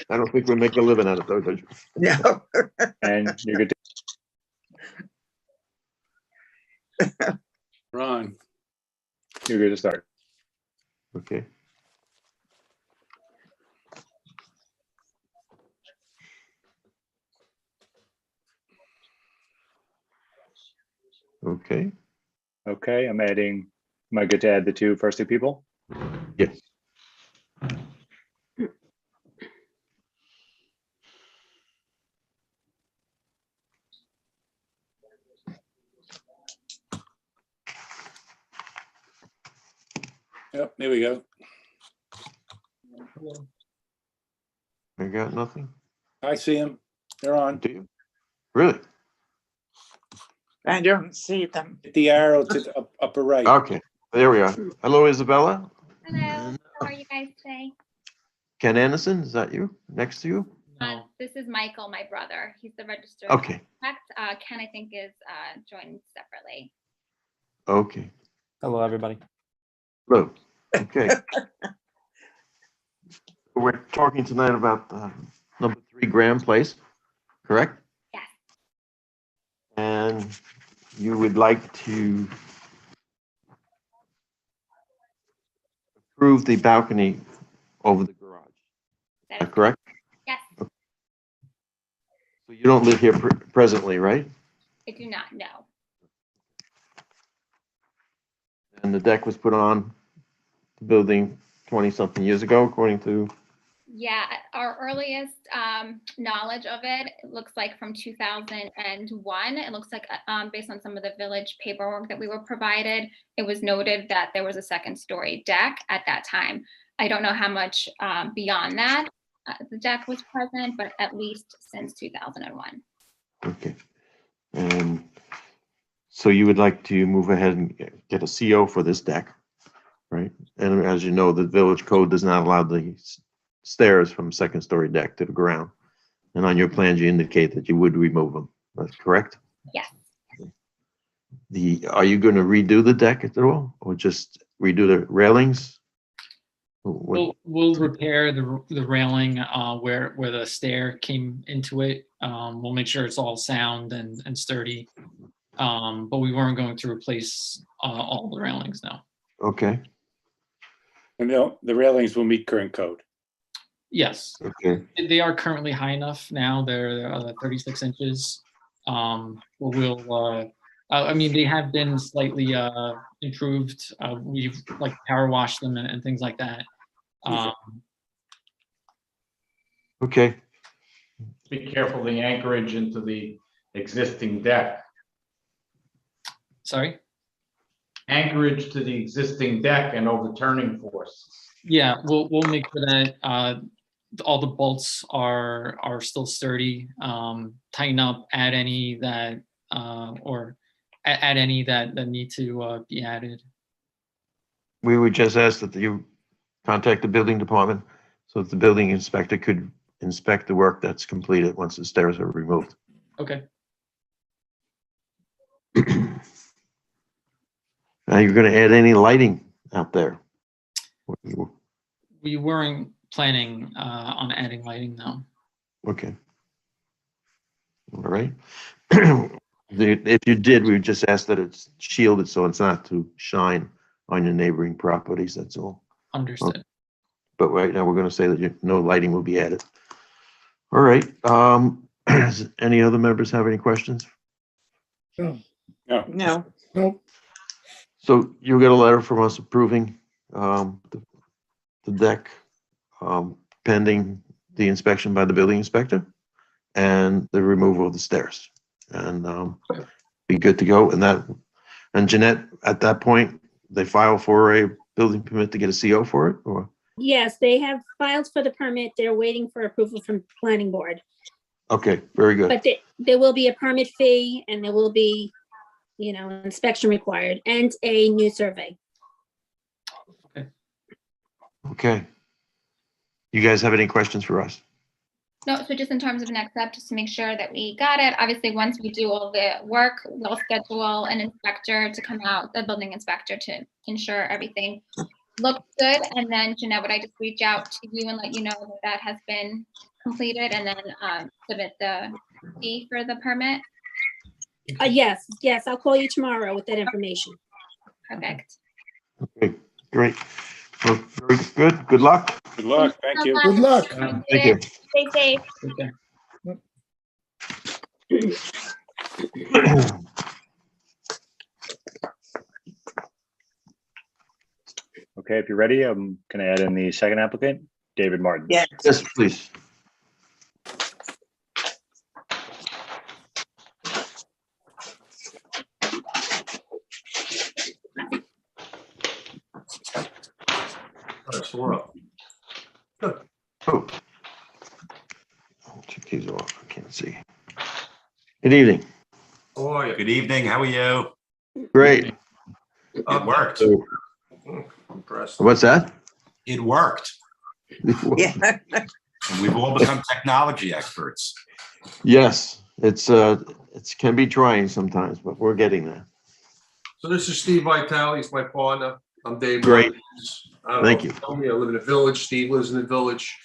I don't think we make a living out of those. No. And you're good to, Ron, you're good to start. Okay. Okay. Okay, I'm adding, am I good to add the first two people? Yes. yep, there we go. I got nothing. I see him. They're on. Do you? Really? I don't see them. Hit the arrow to the upper right. Okay. There we are. Hello, Isabella. Hello, how are you guys today? Ken Anderson, is that you? Next to you? This is Michael, my brother. He's the registered Okay. architect. Ken, I think, is joined separately. Okay. Hello, everybody. Hello. Okay. We're talking tonight about number 3 Graham Place, correct? Yes. And you would like to approve the balcony over the garage, That is that is- correct? Yes, So you don't live here presently, right? I do not know. And the deck was put on the building 20-something years ago, according to, Yeah, our earliest knowledge of it, it looks like from 2001. It looks like based on some of the village paperwork that we were provided, it was noted that there was a second-story deck at that time. I don't know how much beyond that the deck was present, but at least since 2001. okay. And so you would like to move ahead and get a CO for this deck, right? And as you know, the village code does not allow the stairs from second-story deck to the ground. And on your plans, you indicate that you would remove them. That's correct? Yes. Are you going to redo the deck at all, or just redo the railings? We'll repair the railing where the stair came into it. We'll make sure it's all sound and sturdy. But we weren't going to replace all the railings now. Okay, And the railings will meet current code. Yes, okay, they are currently high enough now. They're 36 inches. I mean, they have been slightly improved. We've like power washed them and things like that. okay. Be careful the anchorage into the existing deck. Sorry. Anchorage to the existing deck and overturning force. Yeah, we'll make sure that all the bolts are still sturdy. Tighten up, add any that add any that need to be added. We would just ask that you contact the building department so that the building inspector could inspect the work that's completed once the stairs are removed. Okay. Are you going to add any lighting out there? We weren't planning on adding lighting now. Okay. All right. If you did, we would just ask that it's shielded so it's not to shine on your neighboring properties, that's all. Understood. But right now, we're going to say that no lighting will be added. All right. Does any other members have any questions? No, No. So you'll get a letter from us approving the deck pending the inspection by the building inspector and the removal of the stairs. And be good to go. And Jeanette, at that point, they file for a building permit to get a CO for it, or? Yes, they have filed for the permit. They're waiting for approval from planning board. Okay, very good. But there will be a permit fee and there will be, inspection required and a new survey. Okay. You guys have any questions for us? No, so just in terms of next step, just to make sure that we got it. Obviously, once we do all the work, we'll schedule an inspector to come out, the building inspector, to ensure everything looks good. And then Jeanette, would I just reach out to you and let you know that that has been completed and then submit the fee for the permit? Yes, I'll call you tomorrow with that information. Perfect. Okay, great. Well, very good. Good luck. Good luck. Thank you. Good luck. Thank you. Stay safe. Okay. Okay, if you're ready, I'm going to add in the second applicant, David Martin. Yes. Yes, please. So we're up. Oh. I'll check these off. I can't see. Good evening. How are you? Good evening. How are you? Great. It worked. So, Impressed. what's that? It worked. Yeah. And we've all become technology experts. Yes, it's can be trying sometimes, but we're getting there. So this is Steve Vitale. He's my partner. I'm Dave. Great. Martins. I don't Thank know you. if know me. I live in the village. Steve lives in the village.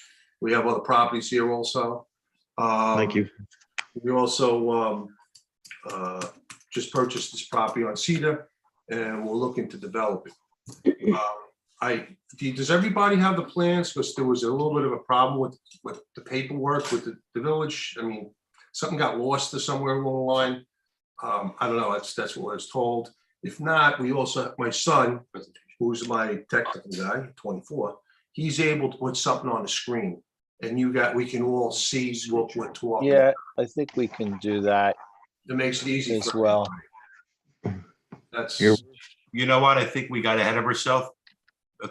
We have other properties here also. Thank you. We also just purchased this property on Cedar, and we're looking to develop it. Does everybody have the plans? Because there was a little bit of a problem with the paperwork with the village. I mean, something got lost or somewhere along the line. I don't know. That's what I was told. If not, we also have my son, who's my technical guy, 24. He's able to put something on the screen, and we can all see what we're talking. Yeah, I think we can do that It makes it easy as for well. That's You're- You know what? I think we got ahead of ourselves.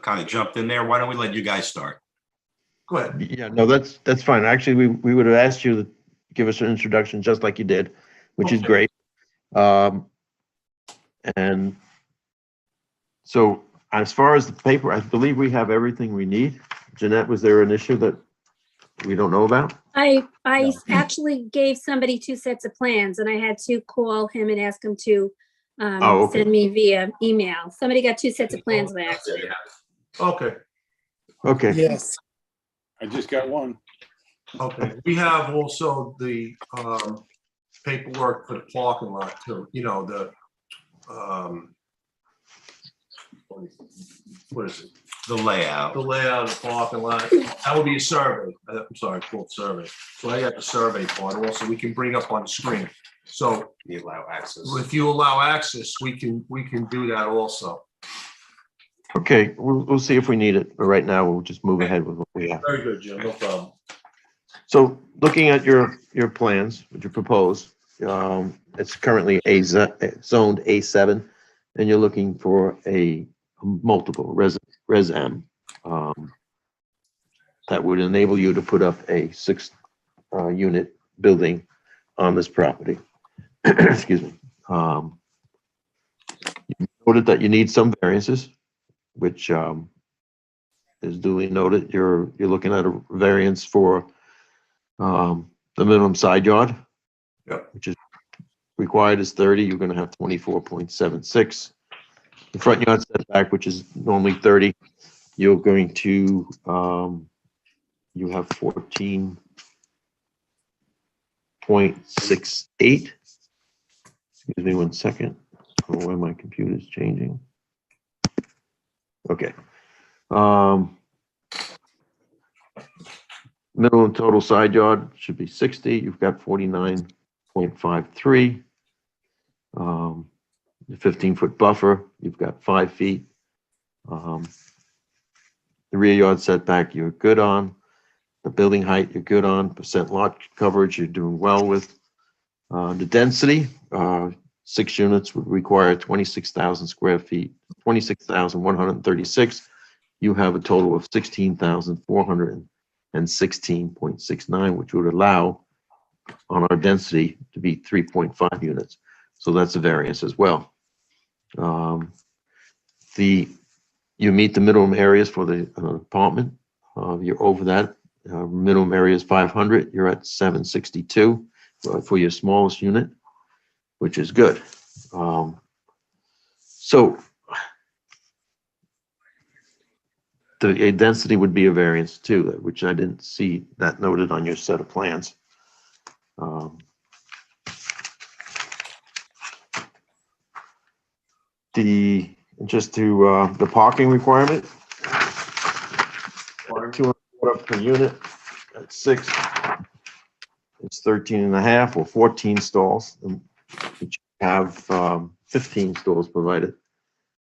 Kind of jumped in there. Why don't we let you guys start? go ahead. Yeah, no, that's fine. Actually, we would have asked you to give us an introduction just like you did, which is Okay. great. And so as far as the paper, I believe we have everything we need. Jeanette, was there an issue that we don't know about? I actually gave somebody 2 sets of plans and I had to call him and ask him to Oh, okay. send me via email. Somebody got 2 sets of plans by accident. Okay. Okay, Yes. I just got one. Okay, we have also the paperwork for the parking lot too, the what is it? The layout. The layout of the parking lot. That would be a survey. I'm sorry, called survey. So I got the survey part also we can bring up on the screen. So We allow access. if you allow access, we can do that also. okay, we'll see if we need it, but right now we'll just move ahead with what we have. Very good, Jim, no problem. So looking at your plans, which you propose, it's currently zoned A7, and you're looking for a multiple res M. That would enable you to put up a 6 unit building on this property. Excuse me. You noted that you need some variances, which is duly noted. You're looking at a variance for the minimum side yard. Yep. Which is required is 30, you're gonna have 24.76. The front yard setback, which is normally 30, you're going to, you have 14.68. Excuse me 1 second. I don't know why my computer's changing. Okay. Minimum total side yard should be 60. You've got 49.53. The 15-foot buffer, you've got 5 feet. The rear yard setback, you're good on. The building height, you're good on. Percent lot coverage, you're doing well with. The density, 6 units would require 26,000 square feet, 26,136. You have a total of 16,416.69, which would allow on our density to be 3.5 units. So that's a variance as well. You meet the minimum areas for the apartment. You're over that. Minimum area is 500. You're at 762 for your smallest unit, which is good. So a density would be a variance too, which I didn't see that noted on your set of plans. The parking requirement. 200 per unit at 6. It's 13 and a half or 14 stalls, which have 15 stalls provided,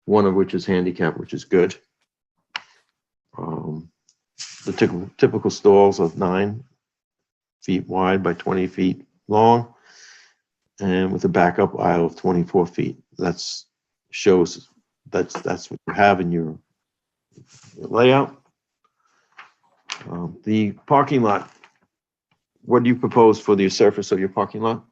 one of which is handicap, which is good. The typical stalls are 9 feet wide by 20 feet long, and with a backup aisle of 24 feet. That's what you have in your layout. The parking lot, what do you propose for the surface of your parking lot?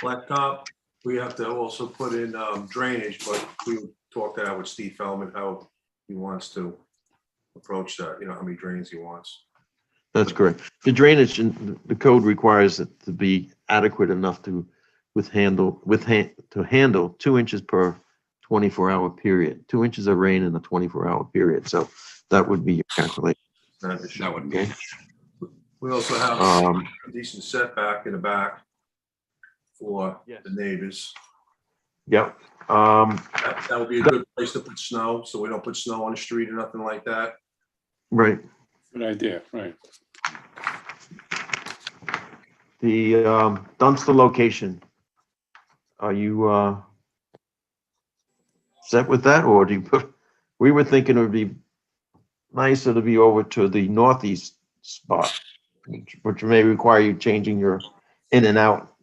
Blacktop, we have to also put in drainage, but we talked that out with Steve Feldman, how he wants to approach that, how many drains he wants. That's correct. The drainage, the code requires it to be adequate enough to handle 2 inches per 24-hour period, 2 inches of rain in a 24-hour period. So that would be your calculation. That would be. We also have a decent setback in the back for the neighbors. Yep. That would be a good place to put snow, so we don't put snow on the street or nothing like that. Right. Good idea, right. The dumpster location. Are you set with that, or do you put? We were thinking it would be nicer to be over to the northeast spot, which may require you changing your in and out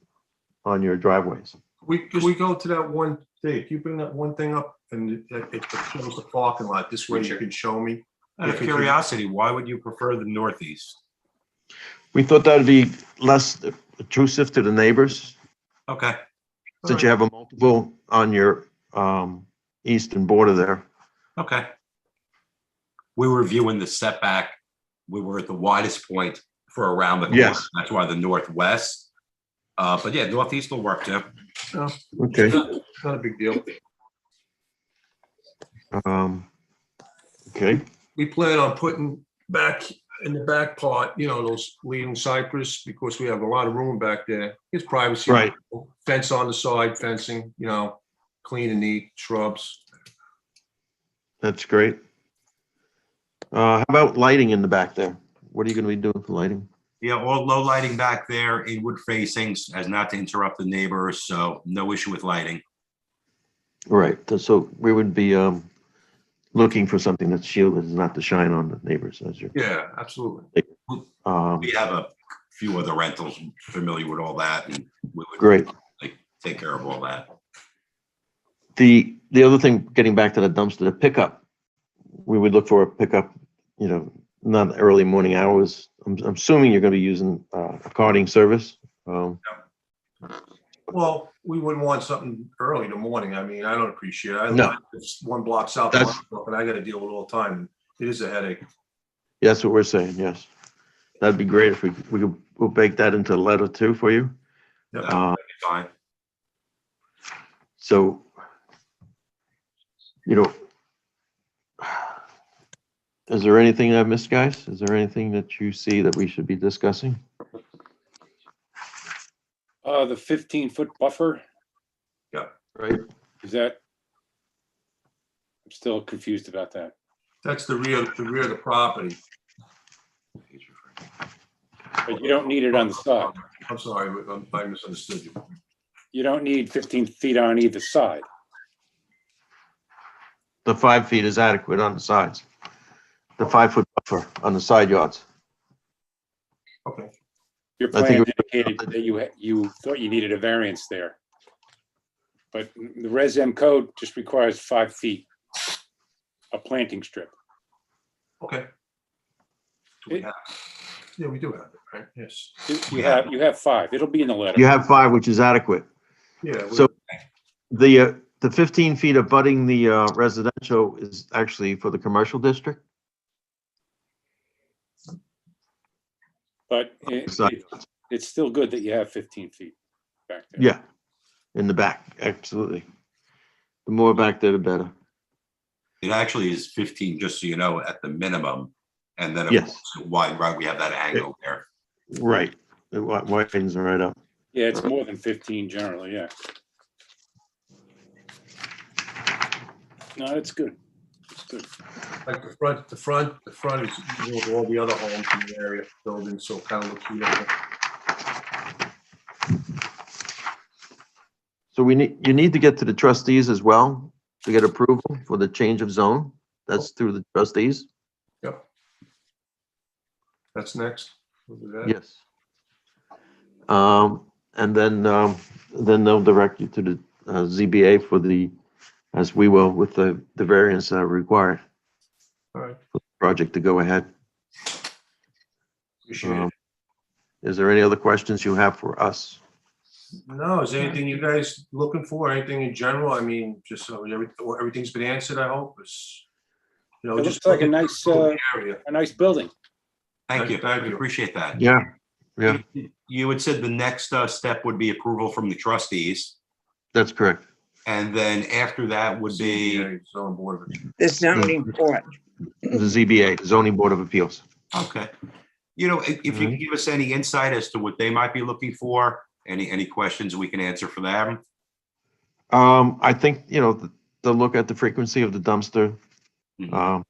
on your driveways. Can we go to that one thing? Can you bring that one thing up and it shows the parking lot? This way you can show me. Out of curiosity, why would you prefer the northeast? We thought that would be less intrusive to the neighbors, Okay. since you have a multiple on your eastern border there. Okay. We were viewing the setback. We were at the widest point for around the corner. Yes. That's why the northwest. But yeah, northeast will work too. Okay. Not a big deal. Okay. We plan on putting back in the back part, those leading cypress, because we have a lot of room back there. It's privacy. Right. Fence on the side, fencing, clean and neat, shrubs. That's great. How about lighting in the back there? What are you going to be doing for lighting? Yeah, all low lighting back there, inward facings, as not to interrupt the neighbors, so no issue with lighting. Right. So we would be looking for something that's shielded, not to shine on the neighbors as you're. Yeah, absolutely. We have a few other rentals familiar with all that, and we would Great. take care of all that. The other thing, getting back to the dumpster, the pickup, we would look for a pickup, not early morning hours. I'm assuming you're going to be using a carting service. Well, we wouldn't want something early in the morning. I mean, I don't appreciate it. No. It's 1 block south of Roscoe, and I got to deal with it all the time. It is a headache. Yeah, that's what we're saying. Yes, that'd be great if we'll bake that into a letter too for you. Yep. That'd be fine. So, is there anything I've missed, guys? Is there anything that you see that we should be discussing? The 15-foot buffer, Right. is that? I'm still confused about that. That's the rear of the property. But you don't need it on the side. I'm sorry, I misunderstood you. You don't need 15 feet on either side. The 5 feet is adequate on the sides. The 5-foot buffer on the side yards. Okay. Your I think plan indicated that you thought you needed a variance there. But the Res M code just requires 5 feet, a planting strip. Okay. Do we have? Yeah, we do have it, right? Yes. You have 5. It'll be in the letter. You have 5, which is adequate. Yeah. So the 15 feet abutting the residential is actually for the commercial district? But Side. it's still good that you have 15 feet back there. Yeah, in the back, absolutely. The more back there, the better. It actually is 15, just so you know, at the minimum. And then of Yes. course, wide, right, we have that angle there. Right. It widens right up. Yeah, it's more than 15 generally, yeah. No, it's good. It's good. Like the front is equal with all the other homes in the area buildings, so it kind of looks beautiful. So you need to get to the trustees as well to get approval for the change of zone. That's through the trustees. Yep. That's next. We'll do that. Yes. And then they'll direct you to the ZBA for as we will with the variance required All right, for the project to go ahead. appreciate it. Is there any other questions you have for us? No, is there anything you guys looking for? Anything in general? I mean, just so everything's been answered, I hope. It's, you know, It just looks like a looking nice, for the area. a nice building. Thank you. Thank We you. appreciate that. Yeah. Yeah, You had said the next step would be approval from the trustees. that's correct. And then after that would be, CBA, Zoning Board of Appeals. The zoning board. The ZBA, Zoning Board of Appeals. okay. You know, if you can give us any insight as to what they might be looking for, any questions we can answer for them? I think, they'll look at the frequency of the dumpster, Mhm.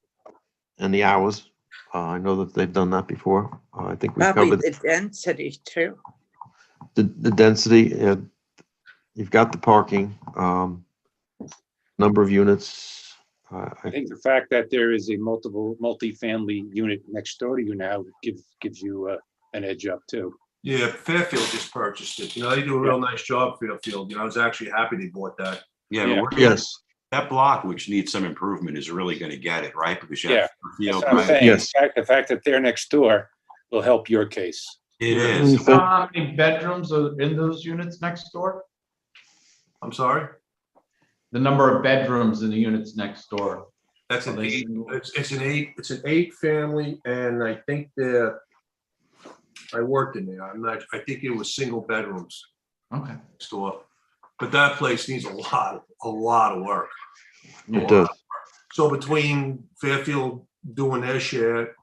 and the hours. I know that they've done that before. I think we Probably covered the density too. the density. You've got the parking, number of units. I think the fact that there is a multi-family unit next door to you now gives you an edge up too. Yeah, Fairfield just purchased it. You know, they do a real nice job, Fairfield. You know, I was actually happy they bought that. Yeah, Yeah. but Yes, that block, which needs some improvement, is really going to get it, right? Because you Yeah, have That's field, what I'm right? saying. Yes. The fact that they're next door will help your case. It Mm. is. You know how many bedrooms are in those units next door? I'm sorry? The number of bedrooms in the units next door. That's Are an they eight, single? it's an 8 family, and I think I worked in there. I think it was single bedrooms Okay. next door. But that place needs a lot of work. it does. So between Fairfield doing their share,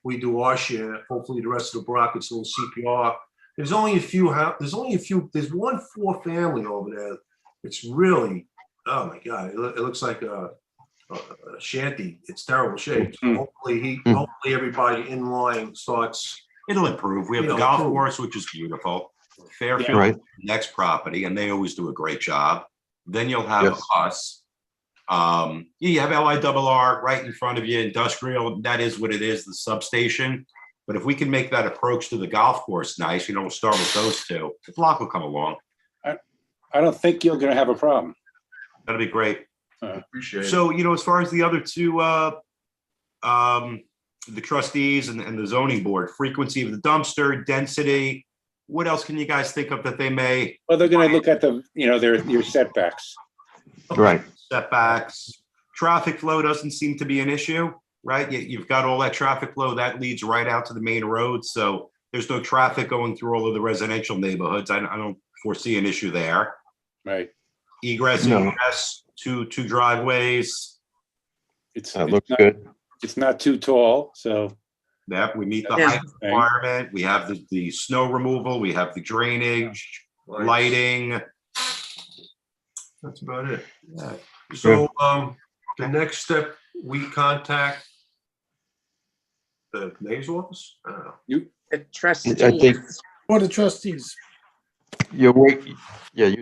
we do our share, hopefully the rest of the block gets a little CPR. There's only a few, there's one 4-family over there. It's really, oh my God, it looks like a shanty. It's terrible shape. So Mm. hopefully everybody in line starts. It'll improve. We have the It'll golf improve. course, which is beautiful. Fairfield, Right. next property, and they always do a great job. Then you'll have Yes. us. You have LIRR right in front of you, industrial, that is what it is, the substation. But if we can make that approach to the golf course nice, we'll start with those two. The block will come along. I don't think you're gonna have a problem. That'll be great. Appreciate it. So, as far as the other two, the trustees and the zoning board, frequency of the dumpster, density, what else can you guys think of that they may Well, they're gonna look at your setbacks. Right. setbacks? Traffic flow doesn't seem to be an issue, right? You've got all that traffic flow that leads right out to the main road. So there's no traffic going through all of the residential neighborhoods. I don't foresee an issue there. Right. Egress, No. ingress, two It's driveways. it's That looks not- good. It's not too tall, so Yep, we meet the Yeah. height requirement. We have the snow removal. We have the drainage, lighting. That's about it. Yeah. So, the next step, we contact the mayor's office? I don't know. The trustees. I think Board of Trustees. you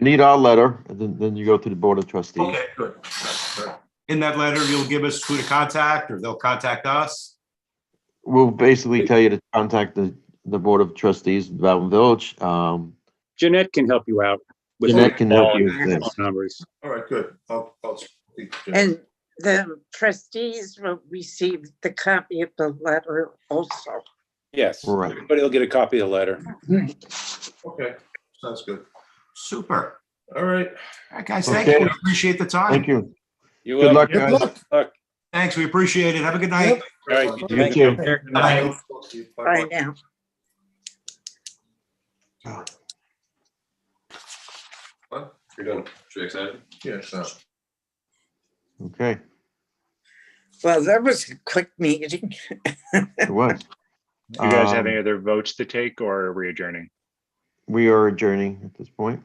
need our letter, and then you go to the Board of Trustees. Okay, good. Good. In that letter, you'll give us who to contact, or they'll contact us. We'll basically tell you to contact the Board of Trustees of Baldwin Village. Jeanette can help you out. with Jeanette can help you with phone this. numbers. All right, good. I'll speak to Jim. And the trustees will receive the copy of the letter also. Yes, Right. everybody will get a copy of the letter. Okay, sounds good. Super. All right. All right, guys, thank Okay. you. We appreciate the time. Thank you. You're Good luck, welcome. guys. Luck. Thanks, we appreciate it. Have a good night. All right, You thank too. Bye. Right now. What? You're done. Should we excited? Yeah, so. Okay. Well, that was a quick meeting. It was. Do you guys have Um, any other votes to take or are we adjourning? We are adjourning at this point.